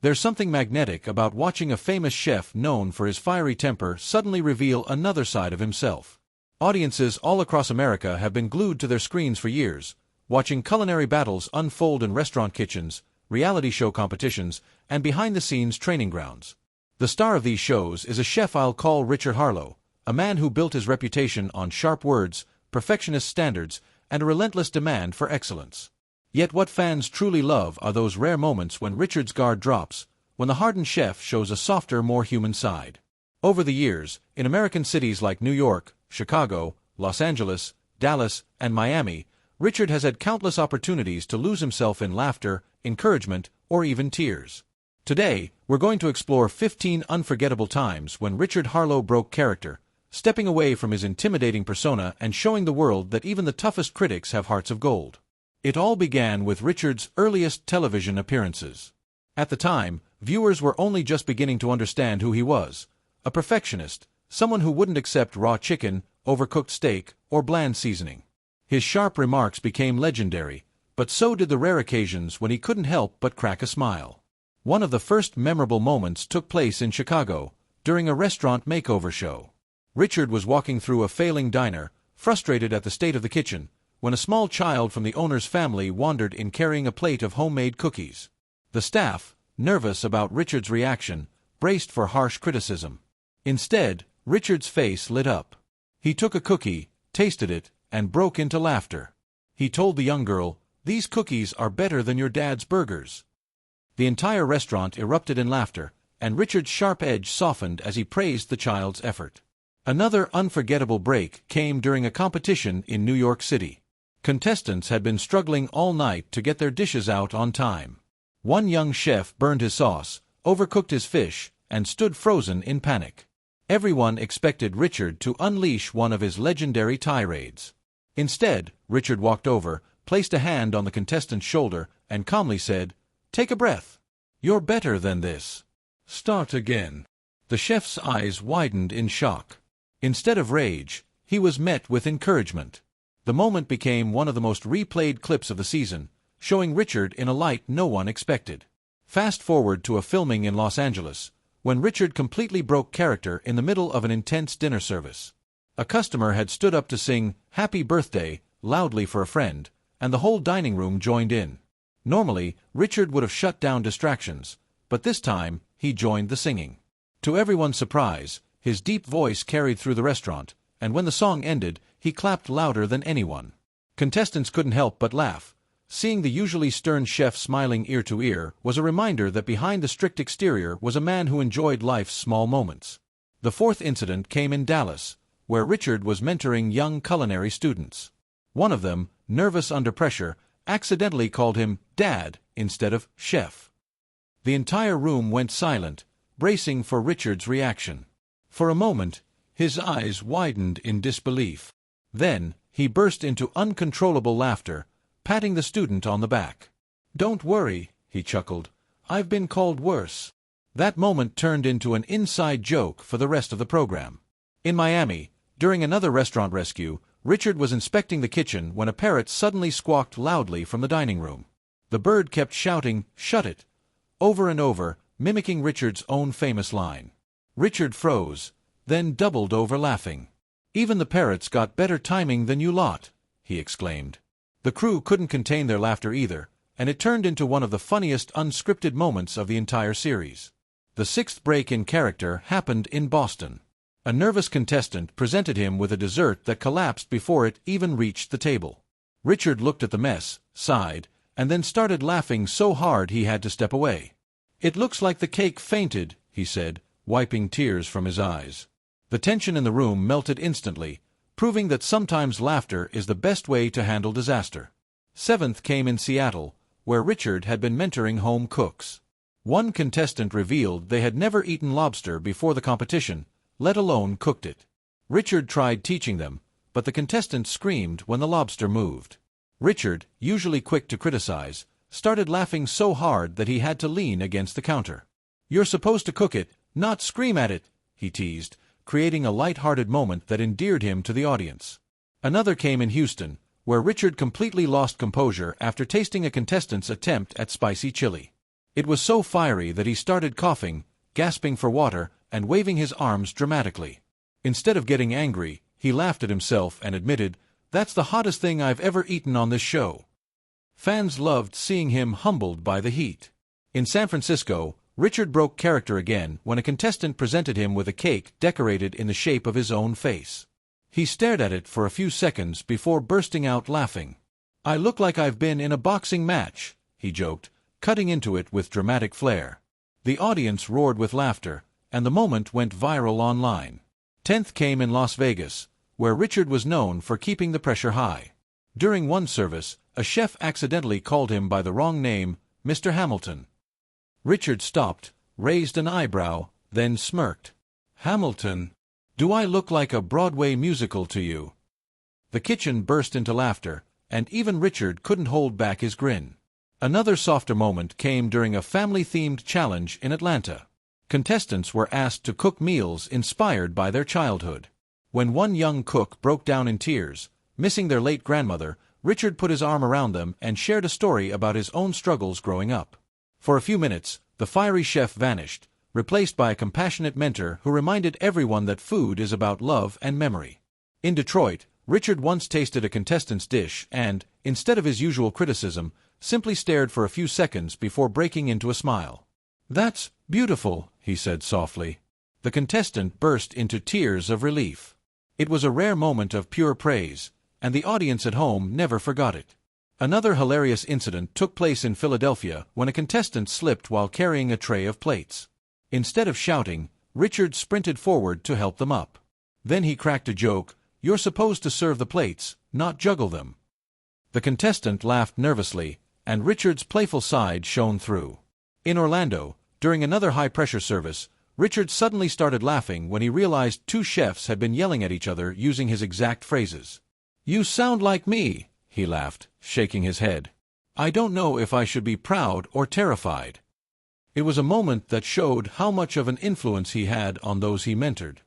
There's something magnetic about watching a famous chef known for his fiery temper suddenly reveal another side of himself. Audiences all across America have been glued to their screens for years, watching culinary battles unfold in restaurant kitchens, reality show competitions, and behind-the-scenes training grounds. The star of these shows is a chef I'll call Richard Harlow, a man who built his reputation on sharp words, perfectionist standards, and a relentless demand for excellence. Yet what fans truly love are those rare moments when Richard's guard drops, when the hardened chef shows a softer, more human side. Over the years, in American cities like New York, Chicago, Los Angeles, Dallas, and Miami, Richard has had countless opportunities to lose himself in laughter, encouragement, or even tears. Today, we're going to explore 15 unforgettable times when Richard Harlow broke character, stepping away from his intimidating persona and showing the world that even the toughest critics have hearts of gold. It all began with Richard's earliest television appearances. At the time, viewers were only just beginning to understand who he was: a perfectionist, someone who wouldn't accept raw chicken, overcooked steak, or bland seasoning. His sharp remarks became legendary, but so did the rare occasions when he couldn't help but crack a smile. One of the first memorable moments took place in Chicago, during a restaurant makeover show. Richard was walking through a failing diner, frustrated at the state of the kitchen, when a small child from the owner's family wandered in carrying a plate of homemade cookies. The staff, nervous about Richard's reaction, braced for harsh criticism. Instead, Richard's face lit up. He took a cookie, tasted it, and broke into laughter. He told the young girl, "These cookies are better than your dad's burgers." The entire restaurant erupted in laughter, and Richard's sharp edge softened as he praised the child's effort. Another unforgettable break came during a competition in New York City. Contestants had been struggling all night to get their dishes out on time. One young chef burned his sauce, overcooked his fish, and stood frozen in panic. Everyone expected Richard to unleash one of his legendary tirades. Instead, Richard walked over, placed a hand on the contestant's shoulder, and calmly said, "Take a breath. You're better than this. Start again." The chef's eyes widened in shock. Instead of rage, he was met with encouragement. The moment became one of the most replayed clips of the season, showing Richard in a light no one expected. Fast forward to a filming in Los Angeles, when Richard completely broke character in the middle of an intense dinner service. A customer had stood up to sing "Happy Birthday" loudly for a friend, and the whole dining room joined in. Normally, Richard would have shut down distractions, but this time, he joined the singing. To everyone's surprise, his deep voice carried through the restaurant, and when the song ended, he clapped louder than anyone. Contestants couldn't help but laugh. Seeing the usually stern chef smiling ear to ear was a reminder that behind the strict exterior was a man who enjoyed life's small moments. The fourth incident came in Dallas, where Richard was mentoring young culinary students. One of them, nervous under pressure, accidentally called him "Dad" instead of "Chef." The entire room went silent, bracing for Richard's reaction. For a moment, his eyes widened in disbelief. Then, he burst into uncontrollable laughter, patting the student on the back. "Don't worry," he chuckled. "I've been called worse." That moment turned into an inside joke for the rest of the program. In Miami, during another restaurant rescue, Richard was inspecting the kitchen when a parrot suddenly squawked loudly from the dining room. The bird kept shouting, "Shut it," over and over, mimicking Richard's own famous line. Richard froze, then doubled over laughing. "Even the parrots got better timing than you lot," he exclaimed. The crew couldn't contain their laughter either, and it turned into one of the funniest unscripted moments of the entire series. The sixth break in character happened in Boston. A nervous contestant presented him with a dessert that collapsed before it even reached the table. Richard looked at the mess, sighed, and then started laughing so hard he had to step away. "It looks like the cake fainted," he said, wiping tears from his eyes. The tension in the room melted instantly, proving that sometimes laughter is the best way to handle disaster. Seventh came in Seattle, where Richard had been mentoring home cooks. One contestant revealed they had never eaten lobster before the competition, let alone cooked it. Richard tried teaching them, but the contestant screamed when the lobster moved. Richard, usually quick to criticize, started laughing so hard that he had to lean against the counter. "You're supposed to cook it, not scream at it," he teased, creating a light-hearted moment that endeared him to the audience. Another came in Houston, where Richard completely lost composure after tasting a contestant's attempt at spicy chili. It was so fiery that he started coughing, gasping for water, and waving his arms dramatically. Instead of getting angry, he laughed at himself and admitted, "That's the hottest thing I've ever eaten on this show." Fans loved seeing him humbled by the heat. In San Francisco, Richard broke character again when a contestant presented him with a cake decorated in the shape of his own face. He stared at it for a few seconds before bursting out laughing. "I look like I've been in a boxing match," he joked, cutting into it with dramatic flair. The audience roared with laughter, and the moment went viral online. 10th came in Las Vegas, where Richard was known for keeping the pressure high. During one service, a chef accidentally called him by the wrong name, Mr. Hamilton. Richard stopped, raised an eyebrow, then smirked. "Hamilton? Do I look like a Broadway musical to you?" The kitchen burst into laughter, and even Richard couldn't hold back his grin. Another softer moment came during a family-themed challenge in Atlanta. Contestants were asked to cook meals inspired by their childhood. When one young cook broke down in tears, missing their late grandmother, Richard put his arm around them and shared a story about his own struggles growing up. For a few minutes, the fiery chef vanished, replaced by a compassionate mentor who reminded everyone that food is about love and memory. In Detroit, Richard once tasted a contestant's dish and, instead of his usual criticism, simply stared for a few seconds before breaking into a smile. "That's beautiful," he said softly. The contestant burst into tears of relief. It was a rare moment of pure praise, and the audience at home never forgot it. Another hilarious incident took place in Philadelphia when a contestant slipped while carrying a tray of plates. Instead of shouting, Richard sprinted forward to help them up. Then he cracked a joke, "You're supposed to serve the plates, not juggle them." The contestant laughed nervously, and Richard's playful side shone through. In Orlando, during another high-pressure service, Richard suddenly started laughing when he realized two chefs had been yelling at each other using his exact phrases. "You sound like me," he laughed, shaking his head. "I don't know if I should be proud or terrified." It was a moment that showed how much of an influence he had on those he mentored.